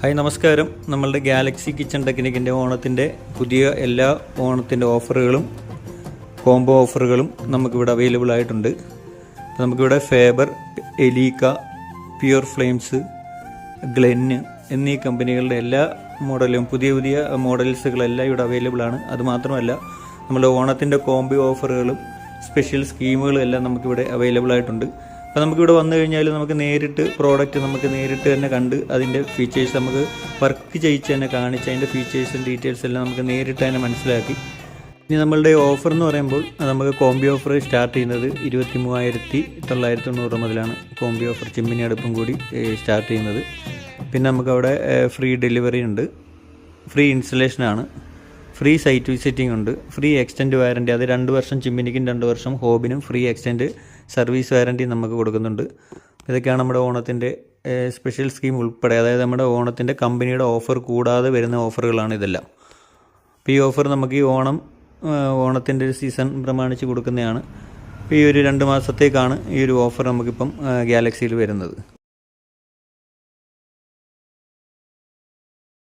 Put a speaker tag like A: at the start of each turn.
A: Hi നമസ്കാരം. നമ്മളുടെ Galaxy kitchen ടെക്നിക്കിൻ്റെ ഓണത്തിൻ്റെ പുതിയ എല്ലാ ഓണത്തിൻ്റെ ഓഫറുകളും കോംബോ ഓഫറുകളും നമുക്കിവിടെ അവൈലബിൾ ആയിട്ടുണ്ട്. നമുക്കിവിടെ ഫേബർ, എലീക്ക, പ്യുർ ഫ്ലെയിംസ്, ഗ്ലെന്ന് എന്നീ കമ്പനികളുടെ എല്ലാ മോഡലും പുതിയ മോഡൽസുകളെല്ലാം ഇവിടെ അവൈലബിൾ ആണ്. അതുമാത്രമല്ല നമ്മുടെ ഓണത്തിൻ്റെ കോംബോ ഓഫറുകളും സ്പെഷ്യൽ സ്കീമുകളും എല്ലാം നമുക്കിവിടെ അവൈലബിൾ ആയിട്ടുണ്ട്. അപ്പോൾ നമുക്കിവിടെ വന്നു കഴിഞ്ഞാൽ നമുക്ക് നേരിട്ട് പ്രോഡക്റ്റ് നമുക്ക് നേരിട്ട് തന്നെ കണ്ട് അതിൻ്റെ ഫീച്ചേഴ്സ് നമുക്ക് വർക്ക് ചെയ്യിച്ച് തന്നെ കാണിച്ച് അതിൻ്റെ ഫീച്ചേഴ്സും ഡീറ്റെയിൽസ് എല്ലാം നമുക്ക് നേരിട്ട് തന്നെ മനസ്സിലാക്കി. ഇനി നമ്മളുടെ ഓഫർ എന്ന് പറയുമ്പോൾ നമുക്ക് കോംബി ഓഫർ സ്റ്റാർട്ട് ചെയ്യുന്നത് 23,990 മുതലാണ് കോംബി ഓഫർ ചിമ്മിനി അടുപ്പും കൂടി സ്റ്റാർട്ട് ചെയ്യുന്നത്. പിന്നെ നമുക്കവിടെ ഫ്രീ ഡെലിവറി ഉണ്ട്, ഫ്രീ ഇൻസ്റ്റലേഷനാണ്, ഫ്രീ സൈറ്റ് വിസിറ്റിംഗ് ഉണ്ട്, ഫ്രീ എക്സ്റ്റൻഡ് വാറൻറ്റി, അത് 2 വർഷം ചിമ്മിനിക്കും 2 വർഷം ഹോബിനും ഫ്രീ എക്സ്റ്റൻഡ് സർവീസ് വാറൻറ്റി നമുക്ക് കൊടുക്കുന്നുണ്ട്. ഇതൊക്കെയാണ് നമ്മുടെ ഓണത്തിൻ്റെ സ്പെഷ്യൽ സ്കീം ഉൾപ്പെടെ, അതായത് നമ്മുടെ ഓണത്തിൻ്റെ കമ്പനിയുടെ ഓഫർ കൂടാതെ വരുന്ന ഓഫറുകളാണ് ഇതെല്ലാം. അപ്പോൾ ഈ ഓഫർ നമുക്ക് ഈ ഓണത്തിൻ്റെ ഒരു സീസൺ പ്രമാണിച്ച് കൊടുക്കുന്നതാണ്. അപ്പോൾ ഈ ഒരു 2 മാസത്തേക്കാണ് ഈ ഒരു ഓഫർ നമുക്കിപ്പം ഗാലക്സിയിൽ വരുന്നത്.